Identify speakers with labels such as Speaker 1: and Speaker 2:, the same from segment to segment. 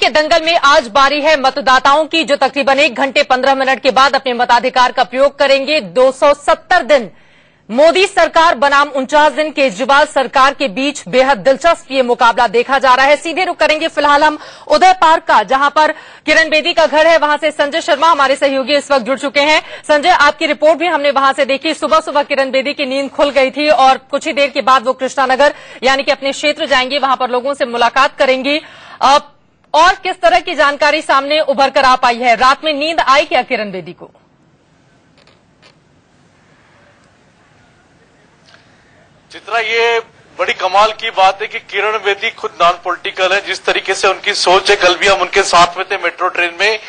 Speaker 1: के दंगल में आज बारी है मतदाताओं की, जो तकरीबन 1 घंटे 15 मिनट के बाद अपने मताधिकार का प्रयोग करेंगे। 270 दिन मोदी सरकार बनाम 49 दिन केजरीवाल सरकार के बीच बेहद दिलचस्प ये मुकाबला देखा जा रहा है। सीधे रुख करेंगे फिलहाल हम उदय पार्क का, जहां पर किरण बेदी का घर है। वहां से संजय शर्मा हमारे सहयोगी इस वक्त जुड़ चुके हैं। संजय, आपकी रिपोर्ट भी हमने वहां से देखी। सुबह सुबह किरण बेदी की नींद खुल गई थी और कुछ ही देर के बाद वो कृष्णानगर यानी कि अपने क्षेत्र जाएंगे, वहां पर लोगों से मुलाकात करेंगी। और किस तरह की जानकारी सामने उभर कर आ पाई है? रात में नींद आई क्या किरण बेदी को?
Speaker 2: चित्रा, ये बड़ी कमाल की बात है कि किरण बेदी खुद नॉन पॉलिटिकल है। जिस तरीके से उनकी सोच है, कल भी हम उनके साथ में थे मेट्रो ट्रेन में,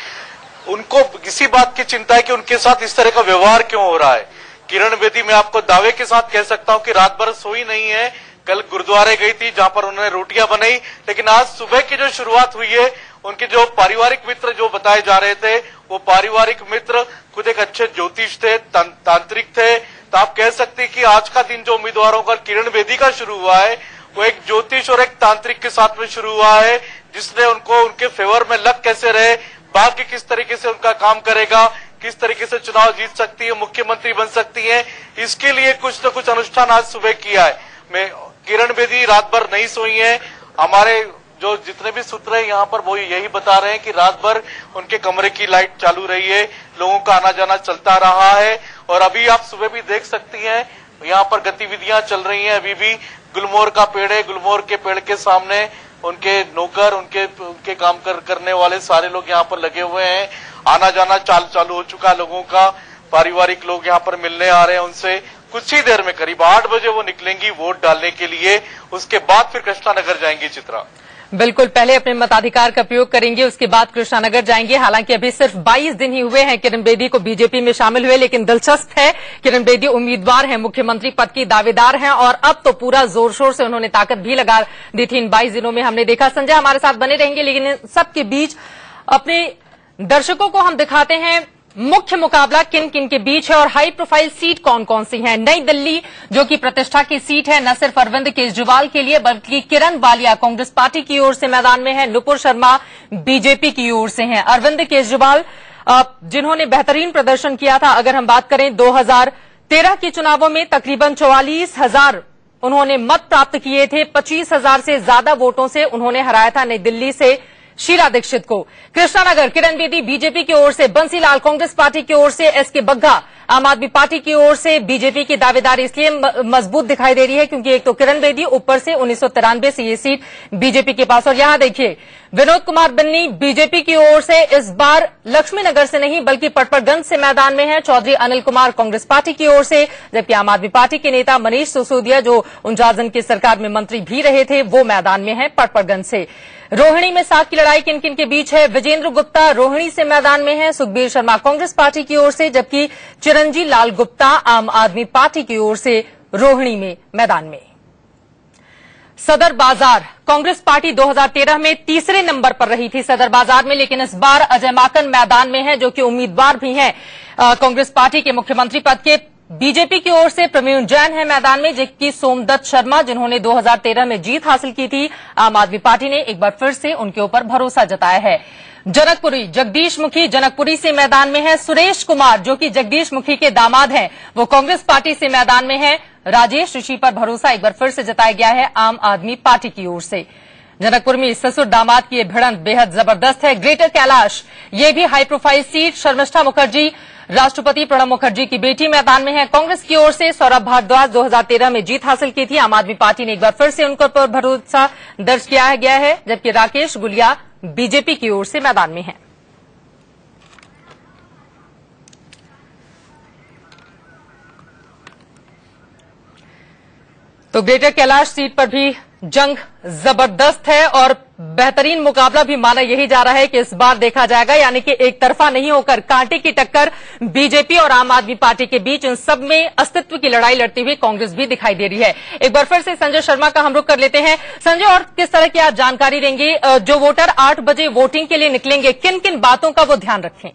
Speaker 2: उनको किसी बात की चिंता है कि उनके साथ इस तरह का व्यवहार क्यों हो रहा है। किरण बेदी, मैं आपको दावे के साथ कह सकता हूं कि रात भर सोई नहीं है। कल गुरुद्वारे गई थी जहां पर उन्होंने रोटियां बनाई, लेकिन आज सुबह की जो शुरुआत हुई है, उनके जो पारिवारिक मित्र जो बताए जा रहे थे, वो पारिवारिक मित्र खुद एक अच्छे ज्योतिष थे, तांत्रिक थे। तो आप कह सकते हैं कि आज का दिन जो उम्मीदवारों का किरण बेदी का शुरू हुआ है, वो एक ज्योतिष और एक तांत्रिक के साथ में शुरू हुआ है, जिसने उनको उनके फेवर में लग कैसे रहे, बाकी किस तरीके से उनका काम करेगा, किस तरीके से चुनाव जीत सकती है, मुख्यमंत्री बन सकती है, इसके लिए कुछ न कुछ अनुष्ठान आज सुबह किया है। मैं किरण बेदी रात भर नहीं सोई है। हमारे जो जितने भी सूत्र हैं यहाँ पर वो यही बता रहे हैं कि रात भर उनके कमरे की लाइट चालू रही है, लोगों का आना जाना चलता रहा है। और अभी आप सुबह भी देख सकती हैं, यहाँ पर गतिविधियां चल रही हैं। अभी भी गुलमोहर का पेड़ है, गुलमोहर के पेड़ के सामने उनके नौकर, उनके काम करने वाले सारे लोग यहाँ पर लगे हुए हैं। आना जाना चालू हो चुका है लोगों का। पारिवारिक लोग यहाँ पर मिलने आ रहे हैं उनसे। कुछ ही देर में करीब 8 बजे वो निकलेंगी वोट डालने के लिए। उसके बाद फिर कृष्णानगर जाएंगी। चित्रा,
Speaker 1: बिल्कुल, पहले अपने मताधिकार का प्रयोग करेंगे, उसके बाद कृष्णानगर जाएंगे। हालांकि अभी सिर्फ 22 दिन ही हुए हैं किरण बेदी को बीजेपी में शामिल हुए, लेकिन दिलचस्प है किरण बेदी उम्मीदवार हैं, मुख्यमंत्री पद की दावेदार हैं और अब तो पूरा जोर शोर से उन्होंने ताकत भी लगा दी थी इन 22 दिनों में, हमने देखा। संजय हमारे साथ बने रहेंगे, लेकिन इन सबके बीच अपने दर्शकों को हम दिखाते हैं मुख्य मुकाबला किन किन के बीच है और हाई प्रोफाइल सीट कौन कौन सी है। नई दिल्ली जो कि प्रतिष्ठा की सीट है, न सिर्फ अरविंद केजरीवाल के लिए बल्कि किरण वालिया कांग्रेस पार्टी की ओर से मैदान में है, नुपुर शर्मा बीजेपी की ओर से हैं। अरविंद केजरीवाल जिन्होंने बेहतरीन प्रदर्शन किया था, अगर हम बात करें 2013 के चुनावों में तकरीबन 44,000 उन्होंने मत प्राप्त किए थे। 25,000 से ज्यादा वोटों से उन्होंने हराया था नई दिल्ली से शीला दीक्षित को। कृष्णानगर किरण बेदी बीजेपी की ओर से, बंसीलाल कांग्रेस पार्टी की ओर से, एसके बग्गा आम आदमी पार्टी की ओर से। बीजेपी की दावेदारी इसलिए मजबूत दिखाई दे रही है क्योंकि एक तो किरण बेदी, ऊपर से 1993 से ये सीट बीजेपी के पास। और यहां देखिए विनोद कुमार बिन्नी बीजेपी की ओर से इस बार लक्ष्मीनगर से नहीं बल्कि पटपरगंज से मैदान में है। चौधरी अनिल कुमार कांग्रेस पार्टी की ओर से, जबकि आम आदमी पार्टी के नेता मनीष सिसोदिया जो 49 दिन की सरकार में मंत्री भी रहे थे, वो मैदान में है पटपरगंज से। रोहिणी में 7 की लड़ाई किन किन के बीच है? विजेंद्र गुप्ता रोहिणी से मैदान में है, सुखबीर शर्मा कांग्रेस पार्टी की ओर से, जबकि चिरंजी लाल गुप्ता आम आदमी पार्टी की ओर से रोहिणी में मैदान में। सदर बाजार कांग्रेस पार्टी 2013 में तीसरे नंबर पर रही थी सदर बाजार में, लेकिन इस बार अजय माकन मैदान में है जो कि उम्मीदवार भी हैं कांग्रेस पार्टी के मुख्यमंत्री पद के। बीजेपी की ओर से प्रवीण जैन है मैदान में, जबकि सोमदत्त शर्मा जिन्होंने 2013 में जीत हासिल की थी, आम आदमी पार्टी ने एक बार फिर से उनके ऊपर भरोसा जताया है। जनकपुरी जगदीश मुखी जनकपुरी से मैदान में है। सुरेश कुमार जो कि जगदीश मुखी के दामाद हैं, वो कांग्रेस पार्टी से मैदान में है। राजेश ऋषि पर भरोसा एक बार फिर से जताया गया है आम आदमी पार्टी की ओर से। जनकपुर में ससुर दामाद की ये भिड़ंत बेहद जबरदस्त है। ग्रेटर कैलाश ये भी high profile seat, Sharmishtha Mukherjee राष्ट्रपति प्रणब मुखर्जी की बेटी मैदान में है। कांग्रेस की ओर से सौरभ भारद्वाज 2013 में जीत हासिल की थी, आम आदमी पार्टी ने एक बार फिर से उनके ऊपर भरोसा दर्ज किया गया है, जबकि राकेश गुलिया बीजेपी की ओर से मैदान में है। तो ग्रेटर कैलाश सीट पर भी जंग जबरदस्त है और बेहतरीन मुकाबला भी माना यही जा रहा है कि इस बार देखा जाएगा, यानी कि एक तरफा नहीं होकर कांटे की टक्कर बीजेपी और आम आदमी पार्टी के बीच, इन सब में अस्तित्व की लड़ाई लड़ती हुई कांग्रेस भी दिखाई दे रही है। एक बार फिर से संजय शर्मा का हम रुख कर लेते हैं। संजय, और किस तरह की आज जानकारी देंगे? जो वोटर 8 बजे वोटिंग के लिए निकलेंगे, किन किन बातों का वो ध्यान रखें?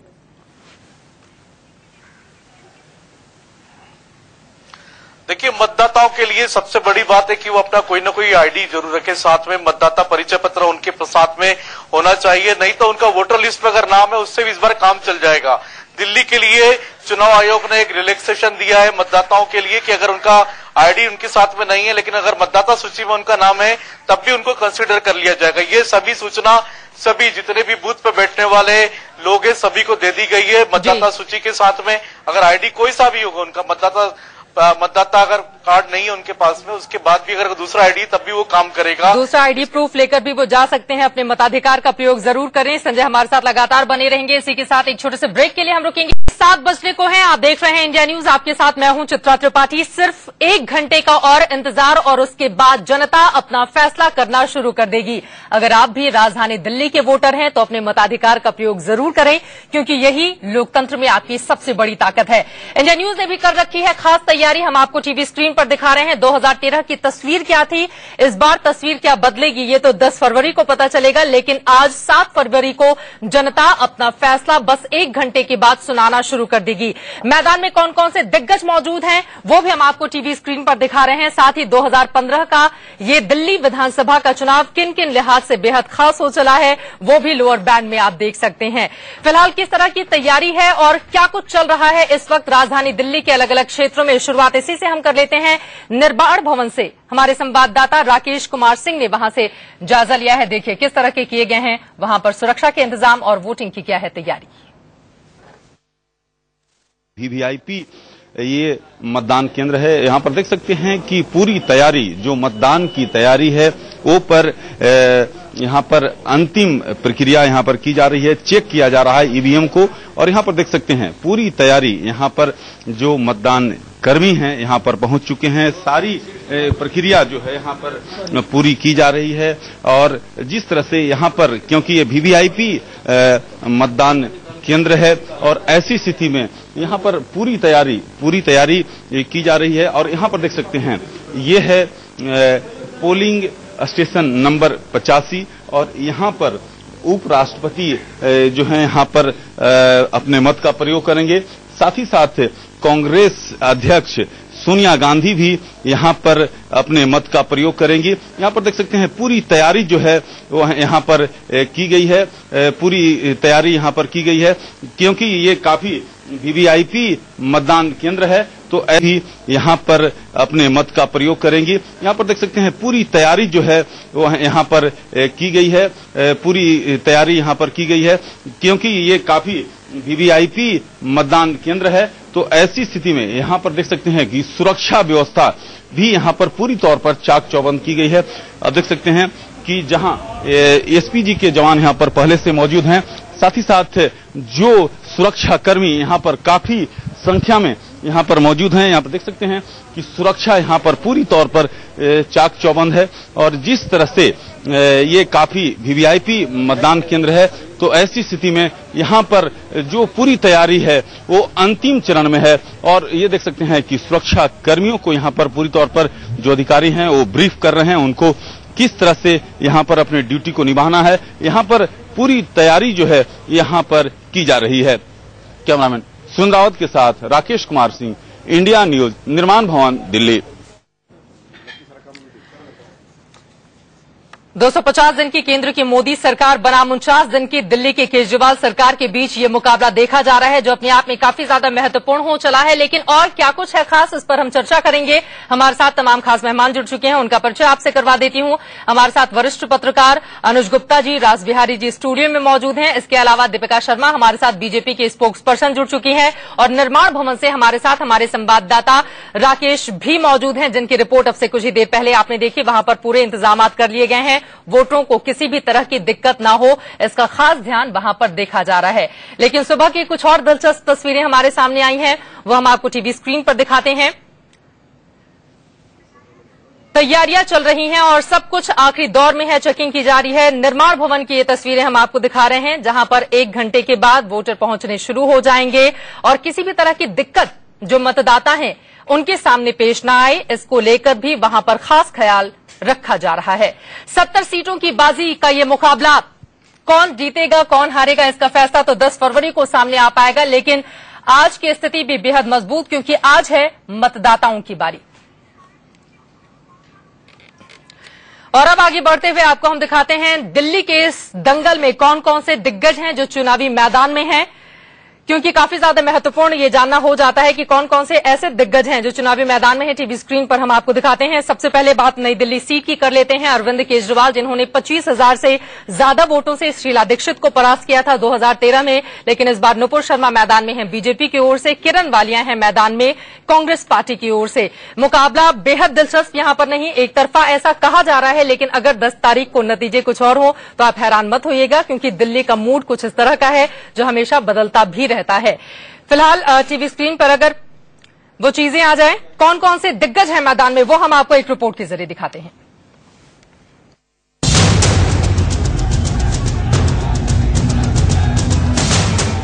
Speaker 2: देखिए, मतदाताओं के लिए सबसे बड़ी बात है कि वो अपना कोई ना कोई आईडी जरूर रखे साथ में, मतदाता परिचय पत्र उनके साथ में होना चाहिए, नहीं तो उनका वोटर लिस्ट में अगर नाम है उससे भी इस बार काम चल जाएगा। दिल्ली के लिए चुनाव आयोग ने एक रिलैक्सेशन दिया है मतदाताओं के लिए कि अगर उनका आईडी उनके साथ में नहीं है लेकिन अगर मतदाता सूची में उनका नाम है तब भी उनको कंसीडर कर लिया जाएगा। ये सभी सूचना सभी जितने भी बूथ पे बैठने वाले लोग हैं सभी को दे दी गई है। मतदाता सूची के साथ में अगर आईडी कोई सा भी होगा उनका, मतदाता अगर कार्ड नहीं है उनके पास में, उसके बाद भी अगर दूसरा आईडी तब भी वो काम करेगा।
Speaker 1: दूसरा आईडी प्रूफ लेकर भी वो जा सकते हैं। अपने मताधिकार का प्रयोग जरूर करें। संजय हमारे साथ लगातार बने रहेंगे। इसी के साथ एक छोटे से ब्रेक के लिए हम रुकेंगे। 7 बजने को है, आप देख रहे हैं इंडिया न्यूज। आपके साथ मैं हूं चित्रा त्रिपाठी। सिर्फ 1 घंटे का और इंतजार और उसके बाद जनता अपना फैसला करना शुरू कर देगी। अगर आप भी राजधानी दिल्ली के वोटर हैं तो अपने मताधिकार का प्रयोग जरूर करें, क्योंकि यही लोकतंत्र में आपकी सबसे बड़ी ताकत है। इंडिया न्यूज ने भी कर रखी है खास तैयारी, हम आपको टीवी स्क्रीन पर दिखा रहे हैं। 2013 की तस्वीर क्या थी, इस बार तस्वीर क्या बदलेगी, ये तो 10 फरवरी को पता चलेगा। लेकिन आज 7 फरवरी को जनता अपना फैसला बस 1 घंटे के बाद सुनाना शुरू कर देगी। मैदान में कौन कौन से दिग्गज मौजूद हैं वो भी हम आपको टीवी स्क्रीन पर दिखा रहे हैं। साथ ही 2015 का ये दिल्ली विधानसभा का चुनाव किन किन लिहाज से बेहद खास हो चला है वो भी लोअर बैंड में आप देख सकते हैं। फिलहाल किस तरह की तैयारी है और क्या कुछ चल रहा है इस वक्त राजधानी दिल्ली के अलग अलग क्षेत्रों में, शुरुआत इसी से हम कर लेते हैं। निर्माण भवन से हमारे संवाददाता राकेश कुमार सिंह ने वहां से जायजा लिया है। देखिए किस तरह के किए गए हैं वहां पर सुरक्षा के इंतजाम और वोटिंग की क्या है तैयारी।
Speaker 3: वीवीआईपी ये मतदान केंद्र है। यहाँ पर देख सकते हैं कि पूरी तैयारी जो मतदान की तैयारी है वो पर यहाँ पर अंतिम प्रक्रिया यहाँ पर की जा रही है, चेक किया जा रहा है ईवीएम को। और यहाँ पर देख सकते हैं पूरी तैयारी, यहाँ पर जो मतदान कर्मी हैं यहाँ पर पहुंच चुके हैं। सारी प्रक्रिया जो है यहाँ पर पूरी की जा रही है। और जिस तरह से यहाँ पर, क्योंकि ये वीवीआईपी मतदान केंद्र है और ऐसी स्थिति में यहाँ पर पूरी तैयारी की जा रही है। और यहाँ पर देख सकते हैं ये है पोलिंग स्टेशन नंबर 85 और यहाँ पर उपराष्ट्रपति जो है यहाँ पर अपने मत का प्रयोग करेंगे। साथ ही साथ कांग्रेस अध्यक्ष सोनिया गांधी भी यहाँ पर अपने मत का प्रयोग करेंगी। यहाँ पर देख सकते हैं पूरी तैयारी जो है वो यहाँ पर की गई है, पूरी तैयारी यहाँ पर की गई है, क्योंकि ये काफी वीवीआईपी मतदान केंद्र है तो ऐसी यहाँ पर अपने मत का प्रयोग करेंगी। यहाँ पर देख सकते हैं पूरी तैयारी जो है वो यहाँ पर की गई है, पूरी तैयारी यहाँ पर की गई है, क्योंकि ये काफी वीवीआईपी मतदान केंद्र है तो ऐसी स्थिति में यहाँ पर देख सकते हैं कि सुरक्षा व्यवस्था भी यहाँ पर पूरी तौर पर चाक चौबंद की गई है। अब देख सकते हैं कि जहाँ एसपीजी के जवान यहाँ पर पहले से मौजूद हैं, साथ ही साथ जो सुरक्षा कर्मी यहाँ पर काफी संख्या में यहाँ पर मौजूद हैं। यहाँ पर देख सकते हैं कि सुरक्षा यहाँ पर पूरी तौर पर चाक चौबंद है। और जिस तरह से ये काफी वीवीआईपी मतदान केंद्र है तो ऐसी स्थिति में यहाँ पर जो पूरी तैयारी है वो अंतिम चरण में है। और ये देख सकते हैं कि सुरक्षा कर्मियों को यहाँ पर पूरी तौर पर जो अधिकारी हैं वो ब्रीफ कर रहे हैं उनको किस तरह से यहाँ पर अपनी ड्यूटी को निभाना है। यहाँ पर पूरी तैयारी जो है यहाँ पर की जा रही है। कैमरामैन सुन रावत के साथ राकेश कुमार सिंह, इंडिया न्यूज, निर्माण भवन, दिल्ली।
Speaker 1: 250 दिन की केंद्र की मोदी सरकार बनाम 49 दिन की दिल्ली की केजरीवाल सरकार के बीच ये मुकाबला देखा जा रहा है, जो अपने आप में काफी ज्यादा महत्वपूर्ण हो चला है। लेकिन और क्या कुछ है खास, इस पर हम चर्चा करेंगे। हमारे साथ तमाम खास मेहमान जुड़ चुके हैं, उनका परिचय आपसे करवा देती हूं। हमारे साथ वरिष्ठ पत्रकार अनुज गुप्ता जी, राज बिहारी जी स्टूडियो में मौजूद हैं। इसके अलावा दीपिका शर्मा हमारे साथ बीजेपी के स्पोक्स पर्सन जुड़ चुकी हैं। और निर्माण भवन से हमारे साथ हमारे संवाददाता राकेश भी मौजूद हैं, जिनकी रिपोर्ट अब से कुछ ही देर पहले आपने देखी। वहां पर पूरे इंतजाम कर लिए गए हैं, वोटरों को किसी भी तरह की दिक्कत ना हो इसका खास ध्यान वहां पर देखा जा रहा है। लेकिन सुबह की कुछ और दिलचस्प तस्वीरें हमारे सामने आई हैं, वो हम आपको टीवी स्क्रीन पर दिखाते हैं। तैयारियां चल रही हैं और सब कुछ आखिरी दौर में है, चेकिंग की जा रही है। निर्माण भवन की ये तस्वीरें हम आपको दिखा रहे हैं, जहां पर 1 घंटे के बाद वोटर पहुंचने शुरू हो जाएंगे और किसी भी तरह की दिक्कत जो मतदाता हैं उनके सामने पेश ना आए, इसको लेकर भी वहां पर खास ख्याल रखा जा रहा है। 70 सीटों की बाजी का ये मुकाबला, कौन जीतेगा कौन हारेगा इसका फैसला तो 10 फरवरी को सामने आ पाएगा। लेकिन आज की स्थिति भी बेहद मजबूत, क्योंकि आज है मतदाताओं की बारी। और अब आगे बढ़ते हुए आपको हम दिखाते हैं दिल्ली के इस दंगल में कौन कौन से दिग्गज हैं जो चुनावी मैदान में हैं, क्योंकि काफी ज्यादा महत्वपूर्ण ये जानना हो जाता है कि कौन कौन से ऐसे दिग्गज हैं जो चुनावी मैदान में हैं। टीवी स्क्रीन पर हम आपको दिखाते हैं। सबसे पहले बात नई दिल्ली सीट की कर लेते हैं। अरविंद केजरीवाल, जिन्होंने 25,000 से ज्यादा वोटों से शीला दीक्षित को परास्त किया था 2013 में, लेकिन इस बार नुपुर शर्मा मैदान में हैं बीजेपी की ओर से, किरण वालिया हैं मैदान में कांग्रेस पार्टी की ओर से। मुकाबला बेहद दिलचस्प यहां पर नहीं, एक तरफा ऐसा कहा जा रहा है, लेकिन अगर 10 तारीख को नतीजे कुछ और हो तो आप हैरान मत होइएगा, क्योंकि दिल्ली का मूड कुछ इस तरह का है जो हमेशा बदलता भी रहता है। फिलहाल टीवी स्क्रीन पर अगर वो चीजें आ जाएं, कौन कौन से दिग्गज हैं मैदान में, वो हम आपको एक रिपोर्ट के जरिए दिखाते हैं।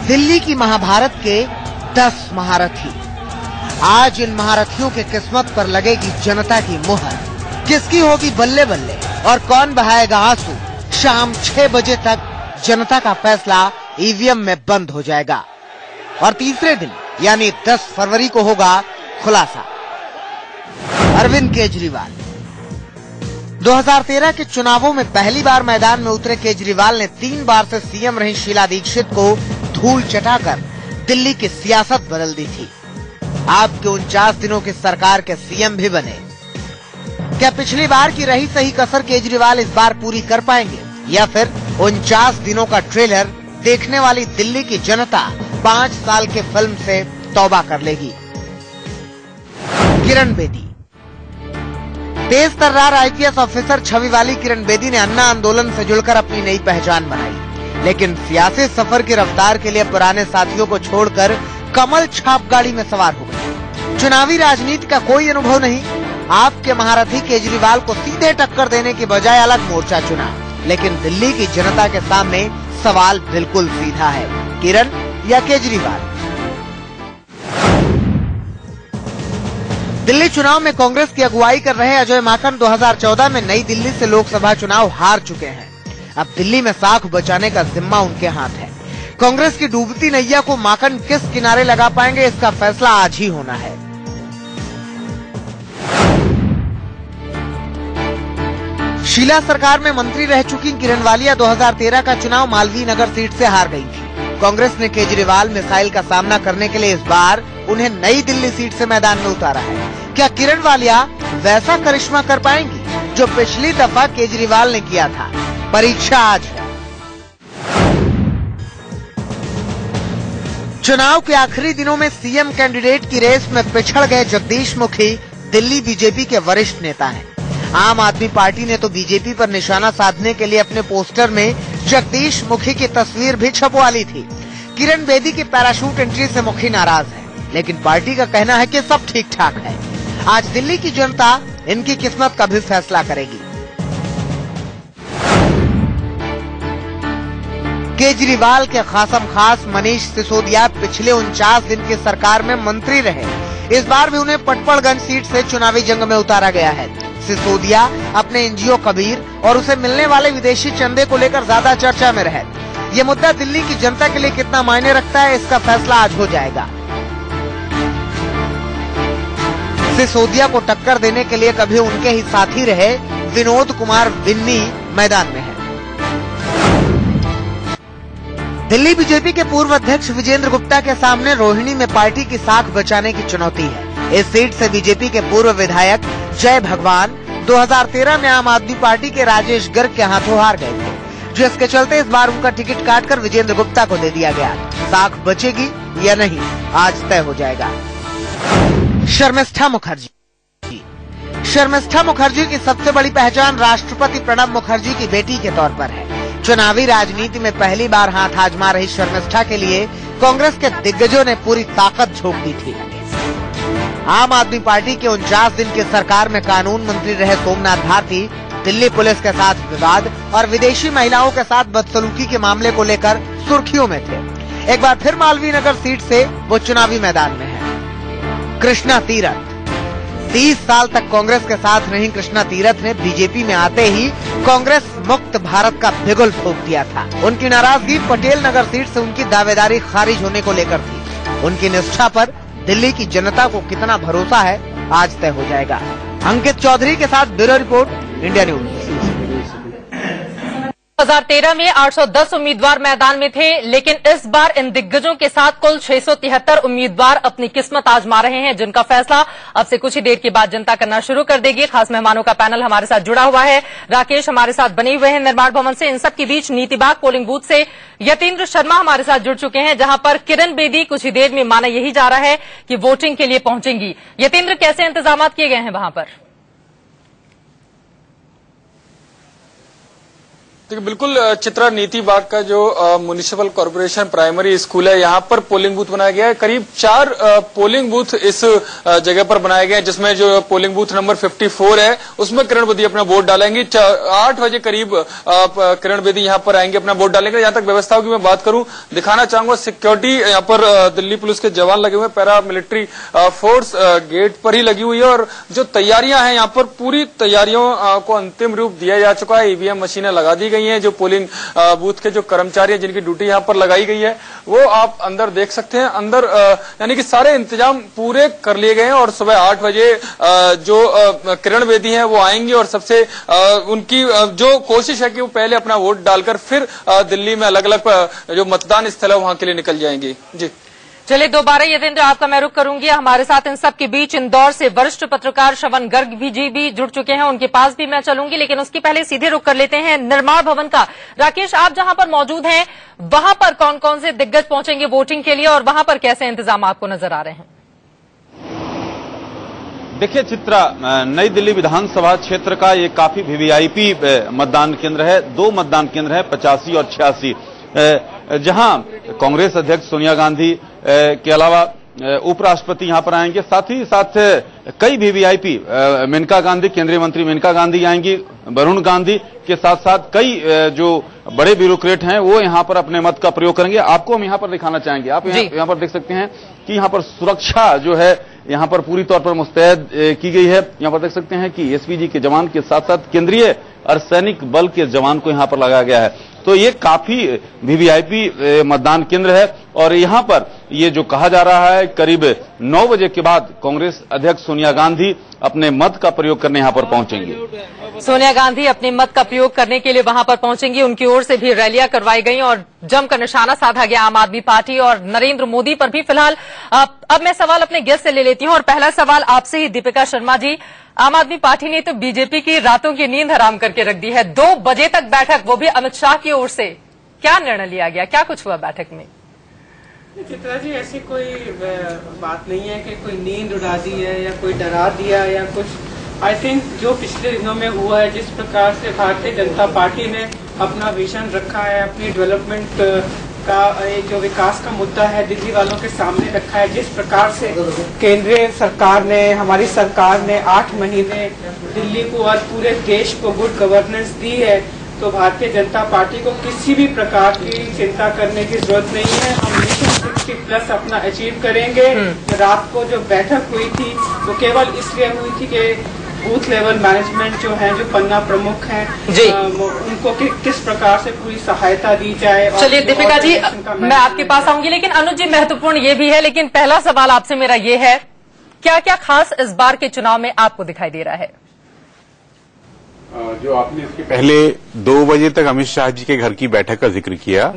Speaker 4: दिल्ली की महाभारत के 10 महारथी। आज इन महारथियों के किस्मत पर लगेगी जनता की मुहर। किसकी होगी बल्ले बल्ले और कौन बहाएगा आंसू, शाम 6 बजे तक जनता का फैसला ईवीएम में बंद हो जाएगा और तीसरे दिन यानी 10 फरवरी को होगा खुलासा। अरविंद केजरीवाल 2013 के चुनावों में पहली बार मैदान में उतरे केजरीवाल ने 3 बार से सीएम रही शीला दीक्षित को धूल चटाकर दिल्ली की सियासत बदल दी थी। आपके 49 दिनों की सरकार के सीएम भी बने। क्या पिछली बार की रही सही कसर केजरीवाल इस बार पूरी कर पाएंगे, या फिर 49 दिनों का ट्रेलर देखने वाली दिल्ली की जनता 5 साल के फिल्म से तौबा कर लेगी। किरण बेदी तेज तर्रार आईपीएस ऑफिसर छवि वाली किरण बेदी ने अन्ना आंदोलन से जुड़कर अपनी नई पहचान बनाई, लेकिन सियासी सफर की रफ्तार के लिए पुराने साथियों को छोड़कर कमल छाप गाड़ी में सवार हो गई। चुनावी राजनीति का कोई अनुभव नहीं। आपके महारथी केजरीवाल को सीधे टक्कर देने की बजाय अलग मोर्चा चुना, लेकिन दिल्ली की जनता के सामने सवाल बिल्कुल सीधा है, किरण या केजरीवाल। दिल्ली चुनाव में कांग्रेस की अगुवाई कर रहे अजय माकन 2014 में नई दिल्ली से लोकसभा चुनाव हार चुके हैं। अब दिल्ली में साख बचाने का जिम्मा उनके हाथ है। कांग्रेस की डूबती नैया को माकन किस किनारे लगा पाएंगे, इसका फैसला आज ही होना है। शीला सरकार में मंत्री रह चुकी किरण वालिया 2013 का चुनाव मालवीय नगर सीट से हार गई थी। कांग्रेस ने केजरीवाल मिसाइल का सामना करने के लिए इस बार उन्हें नई दिल्ली सीट से मैदान में उतारा है। क्या किरण वालिया वैसा करिश्मा कर पाएंगी जो पिछली दफा केजरीवाल ने किया था? परीक्षा आज है। चुनाव के आखिरी दिनों में सीएम कैंडिडेट की रेस में पिछड़ गए जगदीश मुखी दिल्ली बीजेपी के वरिष्ठ नेता हैं। आम आदमी पार्टी ने तो बीजेपी पर निशाना साधने के लिए अपने पोस्टर में जगदीश मुखी की तस्वीर भी छपवा ली थी। किरण बेदी की पैराशूट एंट्री से मुखी नाराज है, लेकिन पार्टी का कहना है कि सब ठीक ठाक है। आज दिल्ली की जनता इनकी किस्मत का भी फैसला करेगी। केजरीवाल के खासम खास मनीष सिसोदिया पिछले 49 दिन की सरकार में मंत्री रहे। इस बार भी उन्हें पटपड़गंज सीट से चुनावी जंग में उतारा गया है। सिसोदिया अपने एनजीओ कबीर और उसे मिलने वाले विदेशी चंदे को लेकर ज्यादा चर्चा में रहे। ये मुद्दा दिल्ली की जनता के लिए कितना मायने रखता है, इसका फैसला आज हो जाएगा। सिसोदिया को टक्कर देने के लिए कभी उनके ही साथी रहे विनोद कुमार बिन्नी मैदान में है। दिल्ली बीजेपी के पूर्व अध्यक्ष विजेंद्र गुप्ता के सामने रोहिणी में पार्टी की साख बचाने की चुनौती है। इस सीट से बीजेपी के पूर्व विधायक जय भगवान 2013 में आम आदमी पार्टी के राजेश गर्ग के हाथों हार गए थे, जिसके चलते इस बार उनका टिकट काटकर विजेंद्र गुप्ता को दे दिया गया। साख बचेगी या नहीं, आज तय हो जाएगा। शर्मिष्ठा मुखर्जी शर्मिष्ठा मुखर्जी की सबसे बड़ी पहचान राष्ट्रपति प्रणब मुखर्जी की बेटी के तौर पर है। चुनावी राजनीति में पहली बार हाथ आजमा रही शर्मिष्ठा के लिए कांग्रेस के दिग्गजों ने पूरी ताकत झोंक दी थी। आम आदमी पार्टी के 49 दिन की सरकार में कानून मंत्री रहे सोमनाथ भारती दिल्ली पुलिस के साथ विवाद और विदेशी महिलाओं के साथ बदसलूकी के मामले को लेकर सुर्खियों में थे। एक बार फिर मालवीय नगर सीट से वो चुनावी मैदान में है। कृष्णा तीरथ 30 साल तक कांग्रेस के साथ रही कृष्णा तीरथ ने बीजेपी में आते ही कांग्रेस मुक्त भारत का बिगुल फूंक दिया था। उनकी नाराजगी पटेल नगर सीट से उनकी दावेदारी खारिज होने को लेकर थी। उनकी निष्ठा पर दिल्ली की जनता को कितना भरोसा है, आज तय हो जाएगा। अंकित चौधरी के साथ ब्यूरो रिपोर्ट, इंडिया न्यूज।
Speaker 1: 2013 में 810 उम्मीदवार मैदान में थे, लेकिन इस बार इन दिग्गजों के साथ कुल 673 उम्मीदवार अपनी किस्मत आजमा रहे हैं, जिनका फैसला अब से कुछ ही देर के बाद जनता करना शुरू कर देगी। खास मेहमानों का पैनल हमारे साथ जुड़ा हुआ है। राकेश हमारे साथ बने हुए हैं निर्माण भवन से। इन सब के बीच नीतिबाग पोलिंग बूथ से यतीन्द्र शर्मा हमारे साथ जुड़ चुके हैं, जहां पर किरण बेदी कुछ ही देर में माना यही जा रहा है कि वोटिंग के लिए पहुंचेंगी। यतीन्द्र, कैसे इंतजाम किए गए हैं वहां पर?
Speaker 5: देखिए, बिल्कुल चित्रा, नीतिबाग का जो म्युनिसिपल कॉर्पोरेशन प्राइमरी स्कूल है, यहाँ पर पोलिंग बूथ बनाया गया है। करीब 4 पोलिंग बूथ इस जगह पर बनाए गए हैं, जिसमें जो पोलिंग बूथ नंबर 54 है उसमें किरण बेदी अपना वोट डालेंगी। 8 बजे करीब किरण बेदी यहाँ पर आएंगे, अपना वोट डालेंगे। यहाँ तक व्यवस्थाओं की मैं बात करूं, दिखाना चाहूंगा सिक्योरिटी यहाँ पर दिल्ली पुलिस के जवान लगे हुए हैं, पैरा मिलिट्री फोर्स गेट पर ही लगी हुई है। और जो तैयारियां हैं यहाँ पर, पूरी तैयारियों को अंतिम रूप दिया जा चुका है। ईवीएम मशीनें लगा दी गई हैं। जो पोलिंग बूथ के जो कर्मचारी हैं, जिनकी ड्यूटी यहाँ पर लगाई गई है, वो आप अंदर देख सकते हैं। अंदर यानी कि सारे इंतजाम पूरे कर लिए गए हैं। और सुबह 8 बजे जो किरण बेदी हैं वो आएंगी और सबसे उनकी जो कोशिश है कि वो पहले अपना वोट डालकर फिर दिल्ली में अलग अलग जो मतदान स्थल है वहां के लिए निकल जाएंगी। जी
Speaker 1: चलिए, दोबारा यतीन्द्र आपका मैं रुख करूंगी। हमारे साथ इन सब के बीच इंदौर से वरिष्ठ पत्रकार श्रवण गर्ग भी जुड़ चुके हैं, उनके पास भी मैं चलूंगी, लेकिन उसके पहले सीधे रुख कर लेते हैं निर्माण भवन का। राकेश, आप जहां पर मौजूद हैं वहां पर कौन कौन से दिग्गज पहुंचेंगे वोटिंग के लिए और वहां पर कैसे इंतजाम आपको नजर आ रहे हैं?
Speaker 3: देखिए चित्रा, नई दिल्ली विधानसभा क्षेत्र का ये काफी वीवीआईपी मतदान केंद्र है। 2 मतदान केंद्र है, 85 और 86, जहां कांग्रेस अध्यक्ष सोनिया गांधी के अलावा उपराष्ट्रपति यहां पर आएंगे। साथ ही साथ कई वीवीआईपी, मेनका गांधी, केंद्रीय मंत्री मेनका गांधी आएंगी, वरुण गांधी के साथ साथ कई जो बड़े ब्यूरोक्रेट हैं वो यहां पर अपने मत का प्रयोग करेंगे। आपको हम यहां पर दिखाना चाहेंगे। आप यहां पर देख सकते हैं कि यहां पर सुरक्षा जो है यहां पर पूरी तौर पर मुस्तैद की गई है। यहां पर देख सकते हैं कि एसपीजी के जवान के साथ साथ केंद्रीय अर्धसैनिक बल के जवान को यहां पर लगाया गया है। तो ये काफी वीवीआईपी मतदान केंद्र है और यहां पर ये जो कहा जा रहा है करीब 9 बजे के बाद कांग्रेस अध्यक्ष सोनिया गांधी अपने मत का प्रयोग करने यहां पर पहुंचेंगे।
Speaker 1: सोनिया गांधी अपने मत का प्रयोग करने के लिए वहां पर पहुंचेंगी। उनकी ओर से भी रैलियां करवाई गई और जमकर निशाना साधा गया आम आदमी पार्टी और नरेंद्र मोदी पर भी। फिलहाल अब मैं सवाल अपने गेस्ट से ले लेती हूं और पहला सवाल आपसे ही, दीपिका शर्मा जी। आम आदमी पार्टी ने तो बीजेपी की रातों की नींद हराम करके रख दी है। 2 बजे तक बैठक, वो भी अमित शाह की ओर से। क्या निर्णय लिया गया, क्या कुछ हुआ बैठक में?
Speaker 6: चित्रा जी, ऐसी कोई बात नहीं है कि कोई नींद उड़ा दी है या कोई डरा दिया या कुछ। आई थिंक जो पिछले दिनों में हुआ है, जिस प्रकार से भारतीय जनता पार्टी ने अपना विजन रखा है, अपनी डेवलपमेंट का जो विकास का मुद्दा है दिल्ली वालों के सामने रखा है, जिस प्रकार से केंद्रीय सरकार ने, हमारी सरकार ने 8 महीने दिल्ली को और पूरे देश को गुड गवर्नेंस दी है, तो भारतीय जनता पार्टी को किसी भी प्रकार की चिंता करने की जरूरत नहीं है। हम मिशन 60+ अपना अचीव करेंगे। रात को जो बैठक हुई थी वो केवल इसलिए हुई थी कि बूथ लेवल मैनेजमेंट जो है, जो पन्ना प्रमुख हैं, उनको किस प्रकार से पूरी सहायता दी जाए।
Speaker 1: चलिए दीपिका जी, मैं आपके पास आऊंगी, लेकिन अनुज जी महत्वपूर्ण ये भी है। लेकिन पहला सवाल आपसे मेरा ये है, क्या क्या खास इस बार के चुनाव में आपको दिखाई दे रहा है?
Speaker 7: जो आपने इसके पहले 2 बजे तक अमित शाह जी के घर की बैठक का जिक्र किया,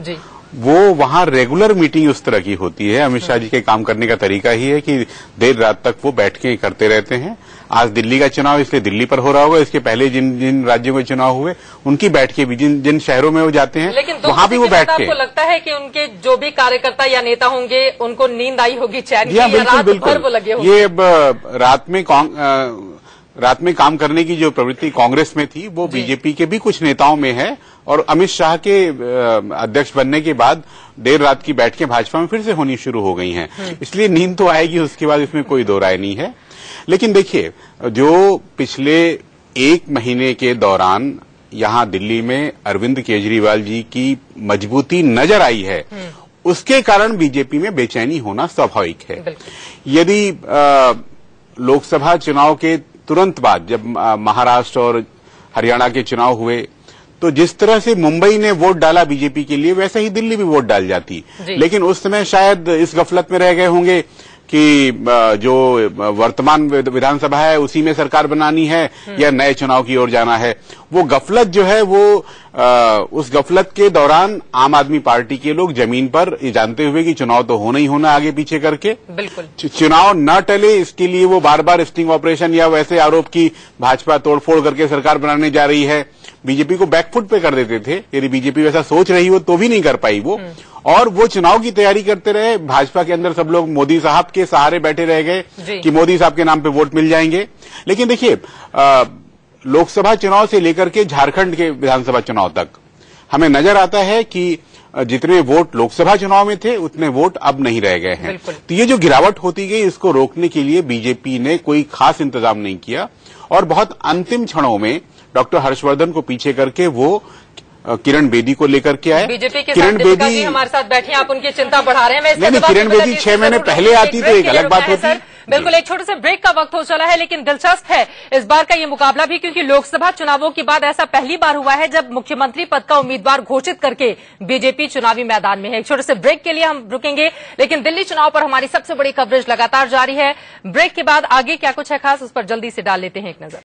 Speaker 7: वो वहां रेगुलर मीटिंग उस तरह की होती है। अमित शाह जी के काम करने का तरीका ही है कि देर रात तक वो बैठकें करते रहते हैं। आज दिल्ली का चुनाव इसलिए दिल्ली पर हो रहा होगा, इसके पहले जिन राज्यों में चुनाव हुए उनकी बैठकें भी, जिन शहरों में वो जाते हैं वहां भी वो बैठकें।
Speaker 1: आपको लगता है कि उनके जो भी कार्यकर्ता या नेता होंगे उनको नींद आई होगी, चैन की, या रात भर वो लगे होंगे?
Speaker 7: ये रात में काम करने की जो प्रवृत्ति कांग्रेस में थी वो बीजेपी के भी कुछ नेताओं में है। और अमित शाह के अध्यक्ष बनने के बाद देर रात की बैठकें भाजपा में फिर से होनी शुरू हो गई हैं। इसलिए नींद तो आएगी, उसके बाद इसमें कोई दो राय नहीं है। लेकिन देखिए, जो पिछले 1 महीने के दौरान यहां दिल्ली में अरविंद केजरीवाल जी की मजबूती नजर आई है, उसके कारण बीजेपी में बेचैनी होना स्वाभाविक है। यदि लोकसभा चुनाव के तुरंत बाद जब महाराष्ट्र और हरियाणा के चुनाव हुए, तो जिस तरह से मुंबई ने वोट डाला बीजेपी के लिए, वैसे ही दिल्ली भी वोट डाल जाती। लेकिन उस समय शायद इस गफलत में रह गए होंगे कि जो वर्तमान विधानसभा है उसी में सरकार बनानी है या नए चुनाव की ओर जाना है। वो गफलत जो है वो उस गफलत के दौरान आम आदमी पार्टी के लोग जमीन पर जानते हुए कि चुनाव तो होना ही होना आगे पीछे करके,
Speaker 1: बिल्कुल
Speaker 7: चुनाव न टले इसके लिए वो बार बार स्टिंग ऑपरेशन या वैसे आरोप की भाजपा तोड़फोड़ करके सरकार बनाने जा रही है, बीजेपी को बैकफुट पे कर देते थे। यदि बीजेपी वैसा सोच रही हो तो भी नहीं कर पाई वो, और वो चुनाव की तैयारी करते रहे। भाजपा के अंदर सब लोग मोदी साहब के सहारे बैठे रह गए कि मोदी साहब के नाम पे वोट मिल जाएंगे। लेकिन देखिए, लोकसभा चुनाव से लेकर के झारखंड के विधानसभा चुनाव तक हमें नजर आता है कि जितने वोट लोकसभा चुनाव में थे उतने वोट अब नहीं रह गए हैं। तो ये जो गिरावट होती गई, इसको रोकने के लिए बीजेपी ने कोई खास इंतजाम नहीं किया और बहुत अंतिम क्षणों में डॉक्टर हर्षवर्धन को पीछे करके वो किरण बेदी को लेकर के आए।
Speaker 1: बीजेपी के
Speaker 7: किरण बेदी
Speaker 1: हमारे साथ बैठी हैं, आप उनकी चिंता बढ़ा रहे हैं।
Speaker 7: नहीं, किरण बेदी 6 महीने पहले आती तो एक अलग बात होती।
Speaker 1: बिल्कुल, एक छोटे से ब्रेक का वक्त हो चला है, लेकिन दिलचस्प है इस बार का ये मुकाबला भी, क्योंकि लोकसभा चुनावों के बाद ऐसा पहली बार हुआ है जब मुख्यमंत्री पद का उम्मीदवार घोषित करके बीजेपी चुनावी मैदान में है। एक छोटे से ब्रेक के लिए हम रुकेंगे, लेकिन दिल्ली चुनाव पर हमारी सबसे बड़ी कवरेज लगातार जारी है। ब्रेक के बाद आगे क्या कुछ है खास, उस पर जल्दी से डाल लेते हैं एक नजर।